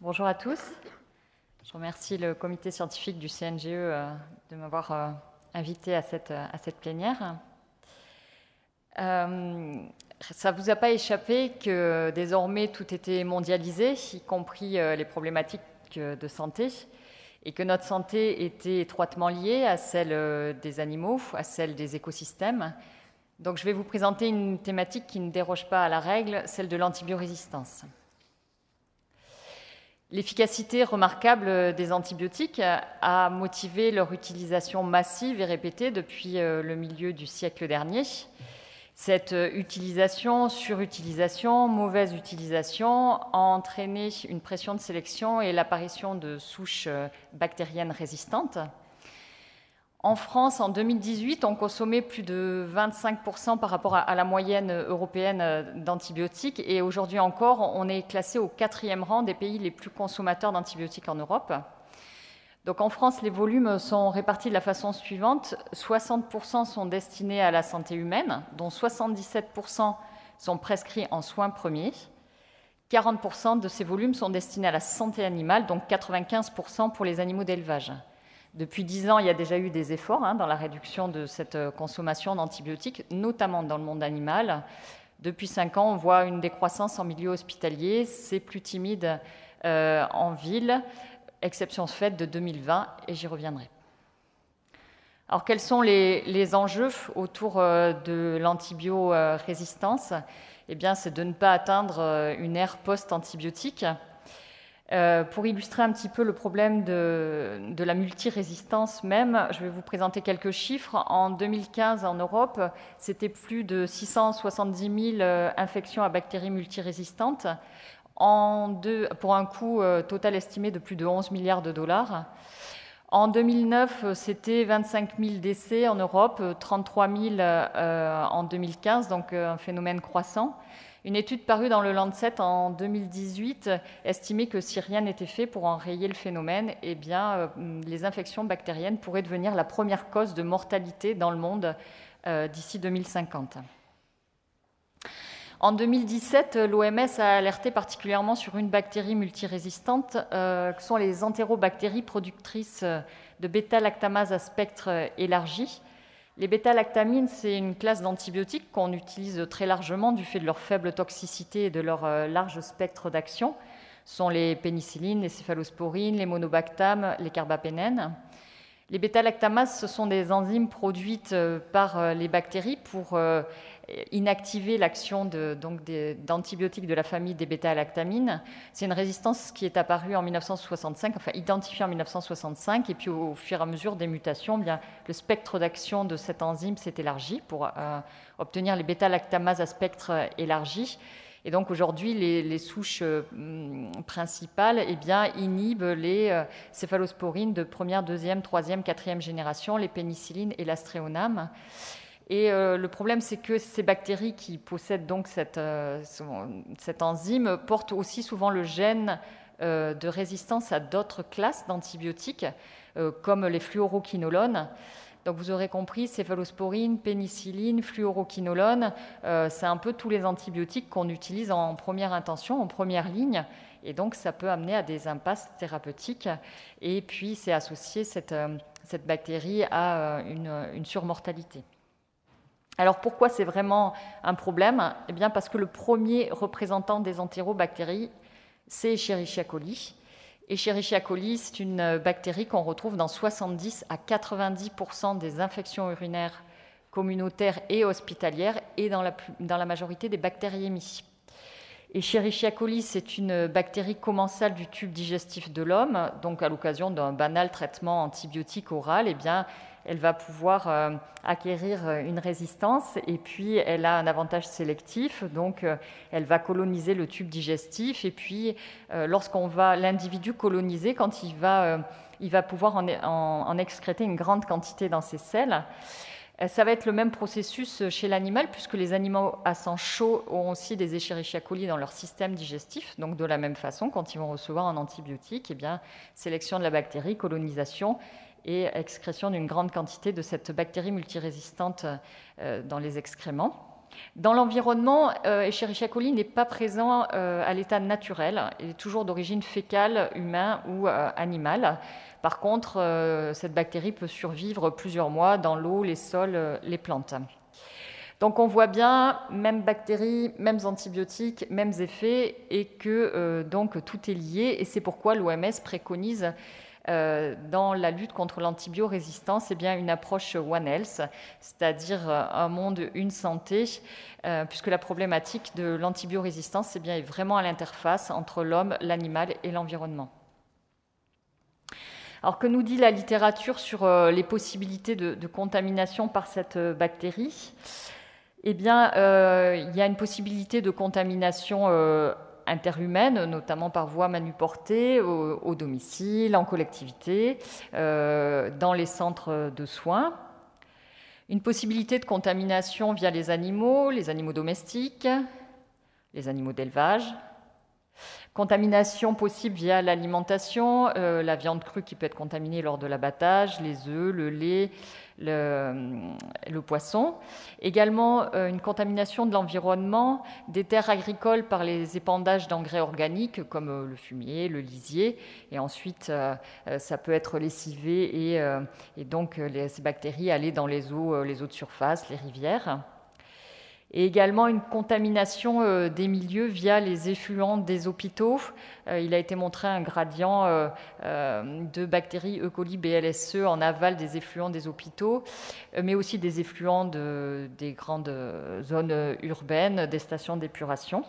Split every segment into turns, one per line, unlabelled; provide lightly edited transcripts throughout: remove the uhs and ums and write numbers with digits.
Bonjour à tous. Je remercie le comité scientifique du CNGE de m'avoir invité à cette plénière. Ça ne vous a pas échappé que désormais tout était mondialisé, y compris les problématiques de santé, et que notre santé était étroitement liée à celle des animaux, à celle des écosystèmes. Donc je vais vous présenter une thématique qui ne déroge pas à la règle, celle de l'antibiorésistance. L'efficacité remarquable des antibiotiques a motivé leur utilisation massive et répétée depuis le milieu du siècle dernier. Cette utilisation, surutilisation, mauvaise utilisation a entraîné une pression de sélection et l'apparition de souches bactériennes résistantes. En France, en 2018, on consommait plus de 25% par rapport à la moyenne européenne d'antibiotiques. Et aujourd'hui encore, on est classé au 4e rang des pays les plus consommateurs d'antibiotiques en Europe. Donc en France, les volumes sont répartis de la façon suivante. 60% sont destinés à la santé humaine, dont 77% sont prescrits en soins premiers. 40% de ces volumes sont destinés à la santé animale, donc 95% pour les animaux d'élevage. Depuis 10 ans, il y a déjà eu des efforts dans la réduction de cette consommation d'antibiotiques, notamment dans le monde animal. Depuis 5 ans, on voit une décroissance en milieu hospitalier. C'est plus timide en ville, exception faite de 2020, et j'y reviendrai. Alors, quels sont les enjeux autour de l'antibiorésistance ? Eh bien, c'est de ne pas atteindre une ère post-antibiotique. Pour illustrer un petit peu le problème de la multirésistance même, je vais vous présenter quelques chiffres. En 2015, en Europe, c'était plus de 670 000 infections à bactéries multirésistantes, pour un coût total estimé de plus de 11 milliards de dollars. En 2009, c'était 25 000 décès en Europe, 33 000 en 2015, donc un phénomène croissant. Une étude parue dans le Lancet en 2018 estimait que si rien n'était fait pour enrayer le phénomène, eh bien, les infections bactériennes pourraient devenir la première cause de mortalité dans le monde d'ici 2050. En 2017, l'OMS a alerté particulièrement sur une bactérie multirésistante, que sont les entérobactéries productrices de bêta-lactamase à spectre élargi. Les bêta-lactamines, c'est une classe d'antibiotiques qu'on utilise très largement du fait de leur faible toxicité et de leur large spectre d'action. Ce sont les pénicillines, les céphalosporines, les monobactam, les carbapénènes. Les bêta-lactamases, ce sont des enzymes produites par les bactéries pour inactiver l'action d'antibiotiques de la famille des bêta-lactamines. C'est une résistance qui est apparue en 1965, enfin identifiée en 1965, et puis au fur et à mesure des mutations, bien, le spectre d'action de cette enzyme s'est élargi pour obtenir les bêta-lactamases à spectre élargi. Et donc aujourd'hui, les souches principales inhibent les céphalosporines de première, deuxième, troisième, quatrième génération, les pénicillines et l'astréonam. Et le problème, c'est que ces bactéries qui possèdent donc cette enzyme portent aussi souvent le gène de résistance à d'autres classes d'antibiotiques, comme les fluoroquinolones. Donc vous aurez compris, céphalosporine, pénicilline, fluoroquinolone, c'est un peu tous les antibiotiques qu'on utilise en première intention, en première ligne. Et donc ça peut amener à des impasses thérapeutiques. Et puis c'est associé cette bactérie à une surmortalité. Alors pourquoi c'est vraiment un problème ? Eh bien parce que le premier représentant des entérobactéries, c'est Escherichia coli. Escherichia coli, c'est une bactérie qu'on retrouve dans 70 à 90% des infections urinaires communautaires et hospitalières et dans la majorité des bactériémies. Escherichia coli, c'est une bactérie commensale du tube digestif de l'homme, donc à l'occasion d'un banal traitement antibiotique oral, eh bien, elle va pouvoir acquérir une résistance et puis elle a un avantage sélectif, donc elle va coloniser le tube digestif et puis l'individu colonisé, quand il va pouvoir en excréter une grande quantité dans ses selles. Ça va être le même processus chez l'animal, puisque les animaux à sang chaud ont aussi des Escherichia coli dans leur système digestif. Donc de la même façon, quand ils vont recevoir un antibiotique, eh bien, sélection de la bactérie, colonisation et excrétion d'une grande quantité de cette bactérie multirésistante dans les excréments. Dans l'environnement, Escherichia coli n'est pas présent à l'état naturel. Il est toujours d'origine fécale, humain ou animale. Par contre, cette bactérie peut survivre plusieurs mois dans l'eau, les sols, les plantes. Donc on voit bien, même bactéries, mêmes antibiotiques, mêmes effets, et que donc tout est lié. Et c'est pourquoi l'OMS préconise dans la lutte contre l'antibiorésistance une approche One Health, c'est-à-dire un monde, une santé, puisque la problématique de l'antibiorésistance est vraiment à l'interface entre l'homme, l'animal et l'environnement. Alors, que nous dit la littérature sur les possibilités de contamination par cette bactérie ? Il y a une possibilité de contamination interhumaine, notamment par voie manuportée, au domicile, en collectivité, dans les centres de soins. Une possibilité de contamination via les animaux domestiques, les animaux d'élevage. Contamination possible via l'alimentation, la viande crue qui peut être contaminée lors de l'abattage, les œufs, le lait, le poisson. Également une contamination de l'environnement, des terres agricoles par les épandages d'engrais organiques comme le fumier, le lisier. Et ensuite, ça peut être lessivé et donc ces bactéries aller dans les eaux de surface, les rivières. Et également une contamination des milieux via les effluents des hôpitaux. Il a été montré un gradient de bactéries E. coli BLSE en aval des effluents des hôpitaux, mais aussi des effluents des grandes zones urbaines, des stations d'épuration.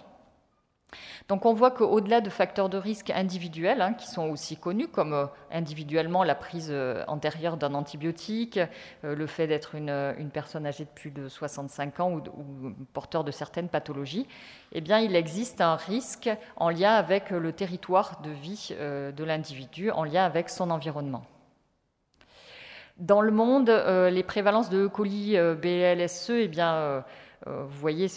Donc on voit qu'au-delà de facteurs de risque individuels, qui sont aussi connus, comme individuellement la prise antérieure d'un antibiotique, le fait d'être une personne âgée de plus de 65 ans ou porteur de certaines pathologies, il existe un risque en lien avec le territoire de vie de l'individu, en lien avec son environnement. Dans le monde, les prévalences de E. coli BLSE, vous voyez,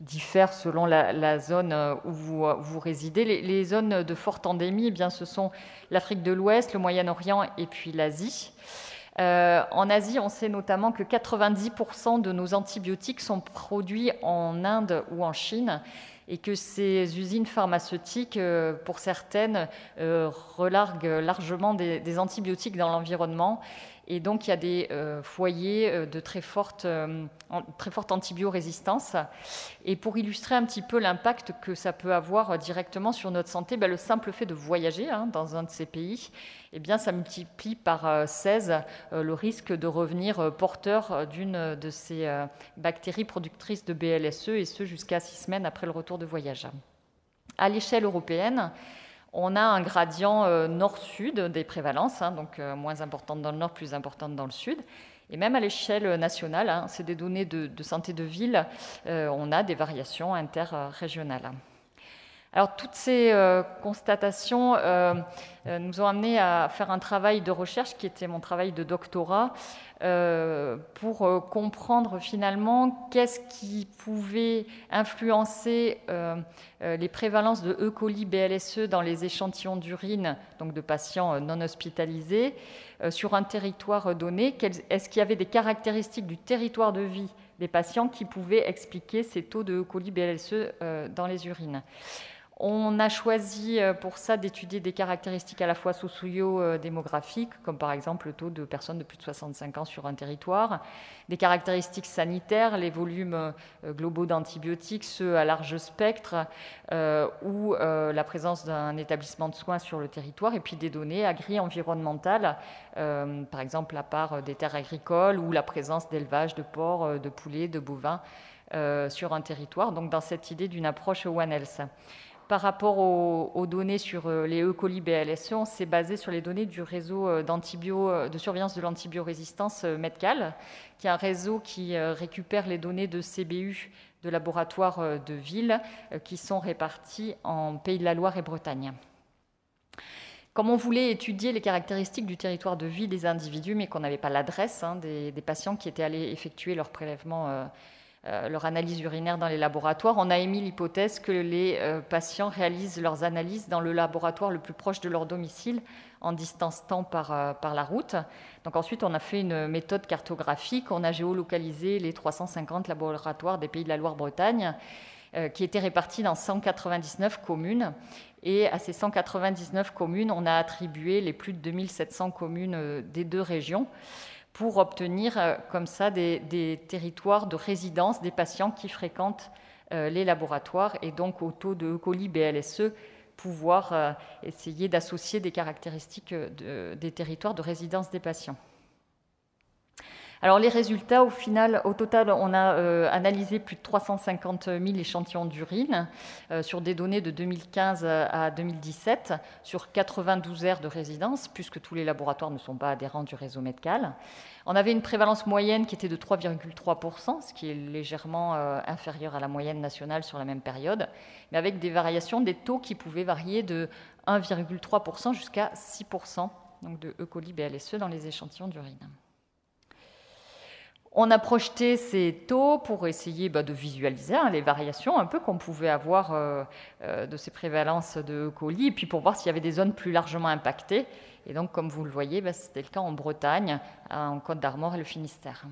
diffèrent selon la zone où vous résidez. Les zones de forte endémie, ce sont l'Afrique de l'Ouest, le Moyen-Orient et puis l'Asie. En Asie, on sait notamment que 90% de nos antibiotiques sont produits en Inde ou en Chine et que ces usines pharmaceutiques, pour certaines, relarguent largement des antibiotiques dans l'environnement. Et donc, il y a des foyers de très forte antibiorésistance. Et pour illustrer un petit peu l'impact que ça peut avoir directement sur notre santé, le simple fait de voyager dans un de ces pays, ça multiplie par 16 le risque de revenir porteur d'une de ces bactéries productrices de BLSE, et ce jusqu'à 6 semaines après le retour de voyage. À l'échelle européenne, on a un gradient nord-sud des prévalences, donc moins importante dans le nord, plus importante dans le sud. Et même à l'échelle nationale, c'est des données de santé de ville, on a des variations interrégionales. Alors, toutes ces constatations nous ont amenés à faire un travail de recherche qui était mon travail de doctorat pour comprendre finalement qu'est-ce qui pouvait influencer les prévalences de E. coli BLSE dans les échantillons d'urine, donc de patients non hospitalisés, sur un territoire donné. Est-ce qu'il y avait des caractéristiques du territoire de vie des patients qui pouvaient expliquer ces taux de E. coli BLSE dans les urines? On a choisi pour ça d'étudier des caractéristiques à la fois socio-démographiques, comme par exemple le taux de personnes de plus de 65 ans sur un territoire, des caractéristiques sanitaires, les volumes globaux d'antibiotiques, ceux à large spectre, ou la présence d'un établissement de soins sur le territoire, et puis des données agri-environnementales, par exemple la part des terres agricoles ou la présence d'élevage de porcs, de poulets, de bovins sur un territoire, donc dans cette idée d'une approche One Health. Par rapport aux données sur les E. coli BLSE, on s'est basé sur les données du réseau de surveillance de l'antibiorésistance Medcal, qui est un réseau qui récupère les données de CBU de laboratoires de ville qui sont répartis en Pays de la Loire et Bretagne. Comme on voulait étudier les caractéristiques du territoire de vie des individus, mais qu'on n'avait pas l'adresse des patients qui étaient allés effectuer leur prélèvement leur analyse urinaire dans les laboratoires, on a émis l'hypothèse que les patients réalisent leurs analyses dans le laboratoire le plus proche de leur domicile, en distance temps par la route. Donc ensuite, on a fait une méthode cartographique, on a géolocalisé les 350 laboratoires des Pays de la Loire-Bretagne, qui étaient répartis dans 199 communes. Et à ces 199 communes, on a attribué les plus de 2700 communes des 2 régions pour obtenir comme ça des territoires de résidence des patients qui fréquentent les laboratoires et donc au taux de E. coli BLSE pouvoir essayer d'associer des caractéristiques des territoires de résidence des patients. Alors les résultats, au total, on a analysé plus de 350 000 échantillons d'urine sur des données de 2015 à 2017, sur 92 aires de résidence, puisque tous les laboratoires ne sont pas adhérents du réseau Medcal. On avait une prévalence moyenne qui était de 3,3%, ce qui est légèrement inférieur à la moyenne nationale sur la même période, mais avec des variations des taux qui pouvaient varier de 1,3% jusqu'à 6%, donc de E. coli BLSE dans les échantillons d'urine. On a projeté ces taux pour essayer de visualiser les variations un peu qu'on pouvait avoir de ces prévalences de E. coli, et puis pour voir s'il y avait des zones plus largement impactées. Et donc, comme vous le voyez, c'était le cas en Bretagne, en Côte-d'Armor et le Finistère.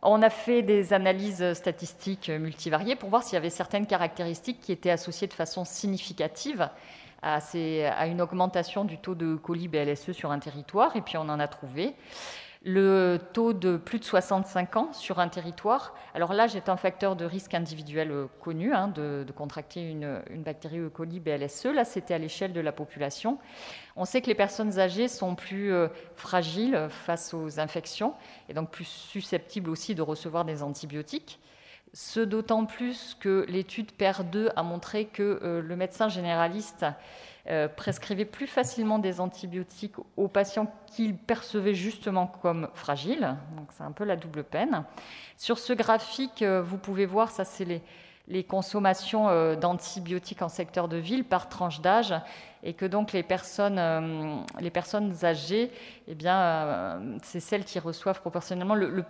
On a fait des analyses statistiques multivariées pour voir s'il y avait certaines caractéristiques qui étaient associées de façon significative à une augmentation du taux de E. coli BLSE sur un territoire, et puis on en a trouvé. Le taux de plus de 65 ans sur un territoire, alors là, c'est un facteur de risque individuel connu de contracter une bactérie E. coli BLSE. Là, c'était à l'échelle de la population. On sait que les personnes âgées sont plus fragiles face aux infections et donc plus susceptibles aussi de recevoir des antibiotiques. Ce d'autant plus que l'étude PER2 a montré que le médecin généraliste prescrivait plus facilement des antibiotiques aux patients qu'il percevait justement comme fragiles. Donc c'est un peu la double peine. Sur ce graphique, vous pouvez voir, ça c'est les consommations d'antibiotiques en secteur de ville par tranche d'âge, et que donc les personnes âgées, c'est celles qui reçoivent proportionnellement le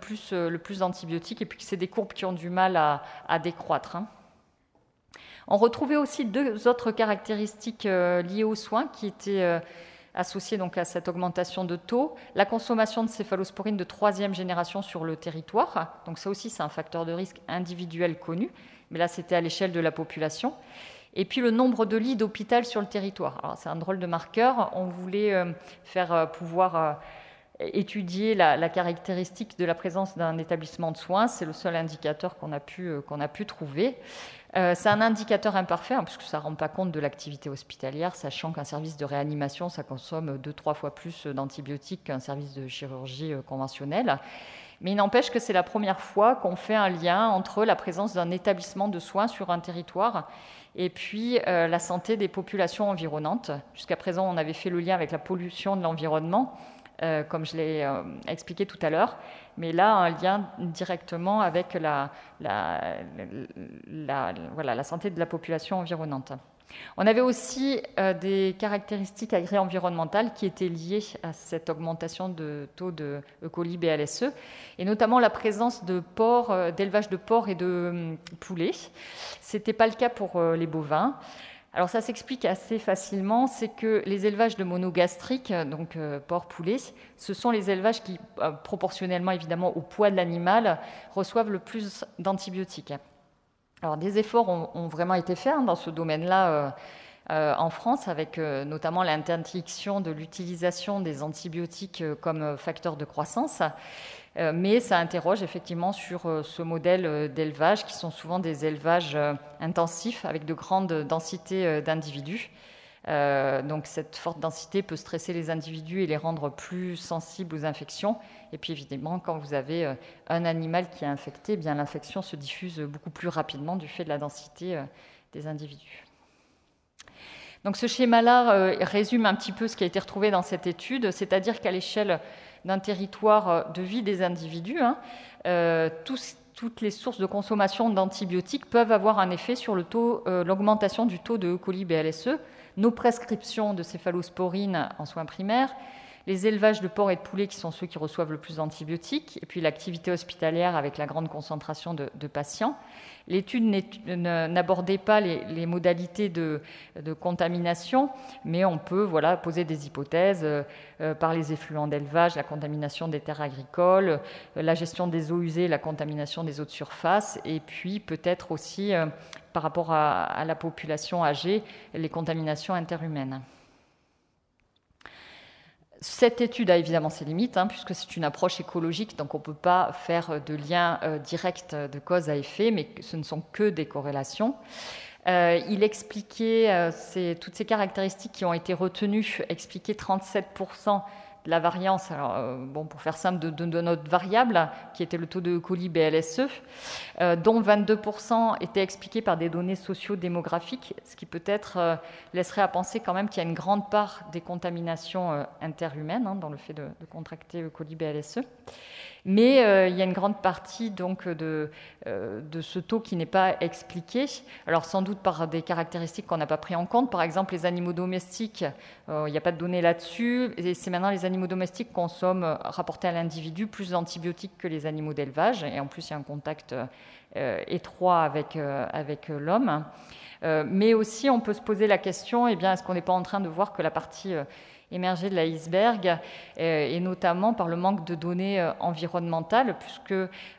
plus d'antibiotiques, et puis c'est des courbes qui ont du mal à décroître. On retrouvait aussi 2 autres caractéristiques liées aux soins qui étaient associées donc à cette augmentation de taux. La consommation de céphalosporine de 3e génération sur le territoire, donc ça aussi c'est un facteur de risque individuel connu, mais là c'était à l'échelle de la population. Et puis le nombre de lits d'hôpital sur le territoire. Alors c'est un drôle de marqueur, on voulait faire pouvoir étudier la caractéristique de la présence d'un établissement de soins, c'est le seul indicateur qu'on a pu trouver. C'est un indicateur imparfait, puisque ça ne rend pas compte de l'activité hospitalière, sachant qu'un service de réanimation, ça consomme 2-3 fois plus d'antibiotiques qu'un service de chirurgie conventionnel. Mais il n'empêche que c'est la première fois qu'on fait un lien entre la présence d'un établissement de soins sur un territoire et puis la santé des populations environnantes. Jusqu'à présent, on avait fait le lien avec la pollution de l'environnement, comme je l'ai expliqué tout à l'heure, mais là, un lien directement avec la santé de la population environnante. On avait aussi des caractéristiques agri-environnementales qui étaient liées à cette augmentation de taux de E. coli BLSE, et notamment la présence d'élevage de porcs et de poulets. Ce n'était pas le cas pour les bovins. Alors ça s'explique assez facilement, c'est que les élevages de monogastriques, donc porc, poulet, ce sont les élevages qui, proportionnellement évidemment au poids de l'animal, reçoivent le plus d'antibiotiques. Alors des efforts ont vraiment été faits dans ce domaine-là en France, avec notamment l'interdiction de l'utilisation des antibiotiques comme facteur de croissance. Mais ça interroge effectivement sur ce modèle d'élevage qui sont souvent des élevages intensifs avec de grandes densités d'individus. Donc cette forte densité peut stresser les individus et les rendre plus sensibles aux infections. Et puis évidemment, quand vous avez un animal qui est infecté, l'infection se diffuse beaucoup plus rapidement du fait de la densité des individus. Donc ce schéma-là résume un petit peu ce qui a été retrouvé dans cette étude, c'est-à-dire qu'à l'échelle d'un territoire de vie des individus, toutes les sources de consommation d'antibiotiques peuvent avoir un effet sur l'augmentation du taux de E. coli BLSE. Nos prescriptions de céphalosporine en soins primaires, les élevages de porcs et de poulets qui sont ceux qui reçoivent le plus d'antibiotiques, et puis l'activité hospitalière avec la grande concentration de patients. L'étude n'abordait pas les modalités de contamination, mais on peut poser des hypothèses par les effluents d'élevage, la contamination des terres agricoles, la gestion des eaux usées, la contamination des eaux de surface, et puis peut-être aussi par rapport à la population âgée, les contaminations interhumaines. Cette étude a évidemment ses limites, puisque c'est une approche écologique, donc on ne peut pas faire de lien direct de cause à effet, mais ce ne sont que des corrélations. Il expliquait toutes ces caractéristiques qui ont été retenues, expliquaient 37% de la variance, pour faire simple, de notre variable, qui était le taux de E. coli BLSE, dont 22% étaient expliqués par des données socio-démographiques, ce qui peut-être laisserait à penser quand même qu'il y a une grande part des contaminations interhumaines dans le fait de contracter E. coli BLSE. Mais il y a une grande partie donc, de ce taux qui n'est pas expliqué, alors sans doute par des caractéristiques qu'on n'a pas pris en compte. Par exemple, les animaux domestiques, il n'y a pas de données là-dessus, et c'est maintenant les animaux domestiques consomment, rapportés à l'individu, plus d'antibiotiques que les animaux d'élevage, et en plus il y a un contact étroit avec l'homme. Mais aussi on peut se poser la question, est-ce qu'on n'est pas en train de voir que la partie émergée de l'iceberg, et notamment par le manque de données environnementales, puisque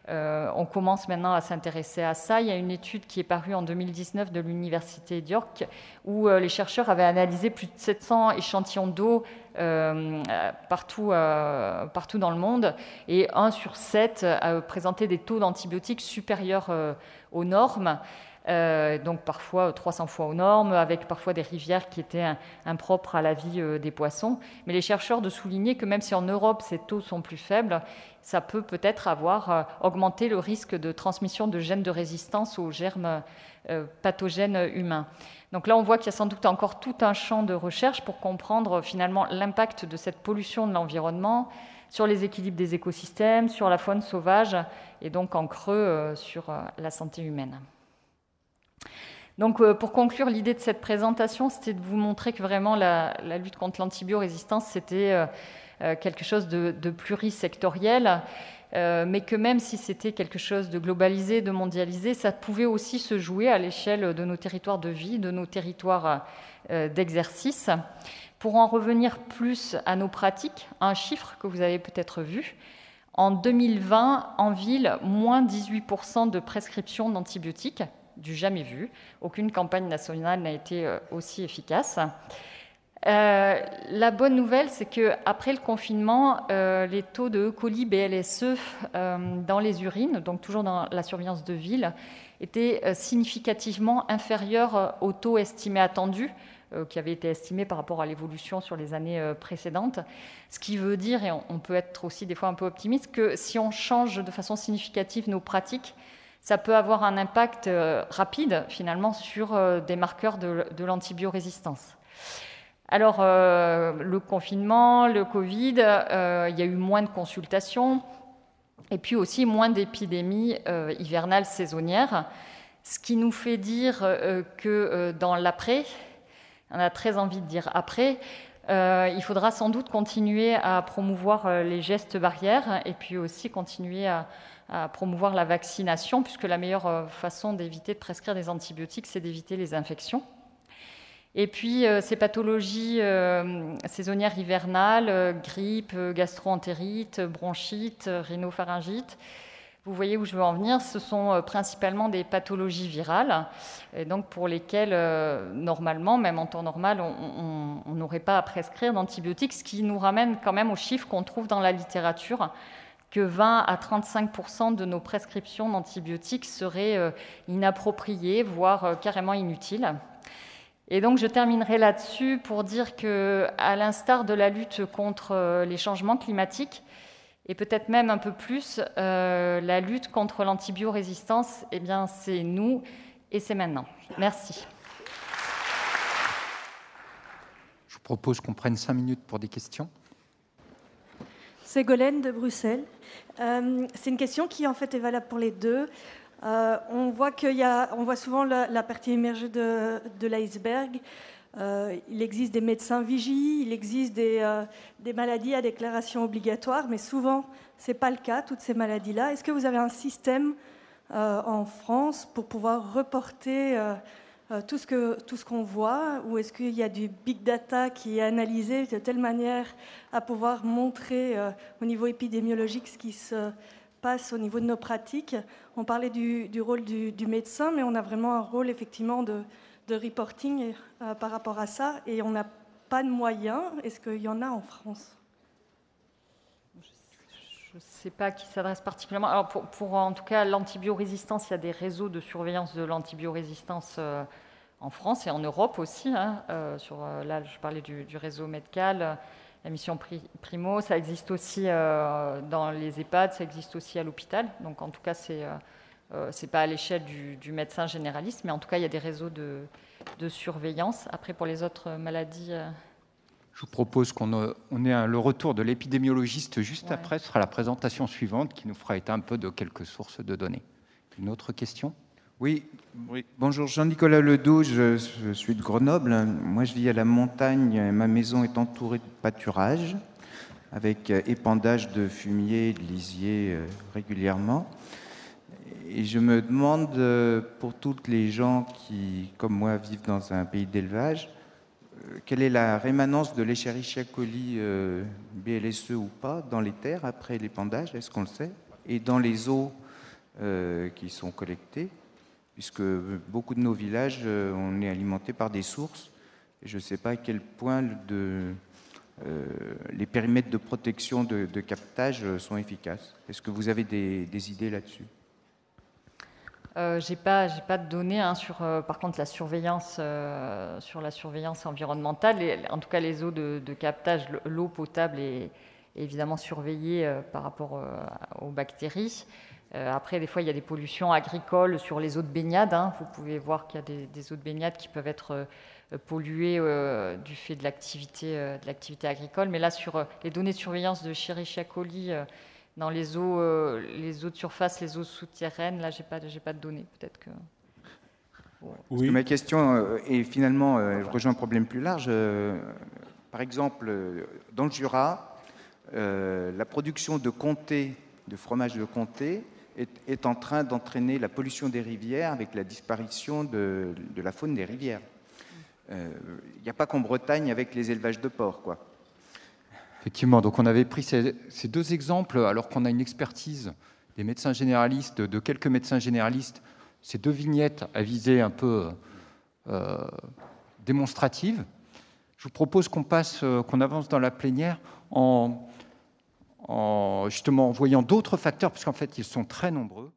on commence maintenant à s'intéresser à ça. Il y a une étude qui est parue en 2019 de l'Université d'York, où les chercheurs avaient analysé plus de 700 échantillons d'eau partout dans le monde, et 1 sur 7 présentait des taux d'antibiotiques supérieurs aux normes. Donc parfois 300 fois aux normes, avec parfois des rivières qui étaient impropres à la vie des poissons. Mais les chercheurs de souligner que même si en Europe ces taux sont plus faibles, ça peut peut-être avoir augmenté le risque de transmission de gènes de résistance aux germes pathogènes humains. Donc là, on voit qu'il y a sans doute encore tout un champ de recherche pour comprendre finalement l'impact de cette pollution de l'environnement sur les équilibres des écosystèmes, sur la faune sauvage, et donc en creux sur la santé humaine. Donc, pour conclure, l'idée de cette présentation, c'était de vous montrer que vraiment la lutte contre l'antibiorésistance, c'était quelque chose de plurisectoriel, mais que même si c'était quelque chose de globalisé, de mondialisé, ça pouvait aussi se jouer à l'échelle de nos territoires de vie, de nos territoires d'exercice. Pour en revenir plus à nos pratiques, un chiffre que vous avez peut-être vu, en 2020, en ville, moins 18% de prescription d'antibiotiques, du jamais vu. Aucune campagne nationale n'a été aussi efficace. La bonne nouvelle, c'est qu'après le confinement, les taux de E. coli BLSE dans les urines, donc toujours dans la surveillance de ville, étaient significativement inférieurs aux taux estimés attendus, qui avaient été estimés par rapport à l'évolution sur les années précédentes. Ce qui veut dire, et on peut être aussi des fois un peu optimiste, que si on change de façon significative nos pratiques, ça peut avoir un impact rapide, finalement, sur des marqueurs de l'antibiorésistance. Alors, le confinement, le Covid, il y a eu moins de consultations, et puis aussi moins d'épidémies hivernales saisonnières, ce qui nous fait dire que dans l'après, on a très envie de dire après, il faudra sans doute continuer à promouvoir les gestes barrières, et puis aussi continuer à promouvoir la vaccination, puisque la meilleure façon d'éviter de prescrire des antibiotiques, c'est d'éviter les infections. Et puis, ces pathologies saisonnières hivernales, grippe, gastro-entérite, bronchite, rhinopharyngite, vous voyez où je veux en venir, ce sont principalement des pathologies virales, et donc pour lesquelles, normalement, même en temps normal, on n'aurait pas à prescrire d'antibiotiques, ce qui nous ramène quand même aux chiffres qu'on trouve dans la littérature, que 20 à 35% de nos prescriptions d'antibiotiques seraient inappropriées, voire carrément inutiles. Et donc je terminerai là-dessus pour dire qu'à l'instar de la lutte contre les changements climatiques, et peut-être même un peu plus, la lutte contre l'antibiorésistance, c'est nous et c'est maintenant. Merci.
Je vous propose qu'on prenne 5 minutes pour des questions.
Ségolène de Bruxelles. C'est une question qui en fait est valable pour les deux. On voit souvent la partie émergée de l'iceberg. Il existe des médecins vigies, il existe des maladies à déclaration obligatoire, mais souvent, ce n'est pas le cas, toutes ces maladies-là. Est-ce que vous avez un système en France pour pouvoir reporter tout ce qu'on voit, ou est-ce qu'il y a du big data qui est analysé de telle manière à pouvoir montrer au niveau épidémiologique ce qui se passe au niveau de nos pratiques? On parlait du rôle du médecin, mais on a vraiment un rôle effectivement de reporting par rapport à ça, et on n'a pas de moyens. Est-ce qu'il y en a en France?
Je ne sais pas à qui s'adresse particulièrement. Alors pour en tout cas l'antibiorésistance, il y a des réseaux de surveillance de l'antibiorésistance en France et en Europe aussi. Là, je parlais du réseau Medcal, la mission Primo. Ça existe aussi dans les EHPAD, ça existe aussi à l'hôpital. Donc en tout cas, c'est pas à l'échelle du médecin généraliste, mais en tout cas, il y a des réseaux de surveillance. Après, pour les autres maladies...
Je vous propose qu'on ait le retour de l'épidémiologiste juste après. Ce sera la présentation suivante qui nous fera état un peu de quelques sources de données. Une autre question ?
Oui. Bonjour, Jean-Nicolas Ledoux, je suis de Grenoble. Moi, je vis à la montagne. Ma maison est entourée de pâturage avec épandage de fumier et de lisier régulièrement. Et je me demande, pour toutes les gens qui, comme moi, vivent dans un pays d'élevage, quelle est la rémanence de l'Escherichia coli BLSE ou pas dans les terres après l'épandage, est-ce qu'on le sait? Et dans les eaux qui sont collectées, puisque beaucoup de nos villages, on est alimenté par des sources. Et je ne sais pas à quel point les périmètres de protection de captage sont efficaces. Est-ce que vous avez des idées là-dessus?
J'ai pas de données sur, par contre, la surveillance environnementale. En tout cas, les eaux de captage, l'eau potable est évidemment surveillée par rapport aux bactéries. Après, des fois, il y a des pollutions agricoles sur les eaux de baignade. Vous pouvez voir qu'il y a des eaux de baignade qui peuvent être polluées du fait de l'activité agricole. Mais là, sur les données de surveillance de Escherichia coli, dans les eaux de surface, les eaux souterraines, là, j'ai pas de données. Peut-être que...
Bon. Parce que ma question est finalement, rejoint un problème plus large. Par exemple, dans le Jura, la production de comté, de fromage de comté, est en train d'entraîner la pollution des rivières avec la disparition de la faune des rivières. Il n'y a pas qu'en Bretagne avec les élevages de porcs, quoi.
Effectivement, donc on avait pris ces deux exemples, alors qu'on a une expertise des médecins généralistes, de quelques médecins généralistes, ces deux vignettes à visée un peu démonstrative. Je vous propose qu'on avance dans la plénière justement en voyant d'autres facteurs, parce qu'en fait, ils sont très nombreux.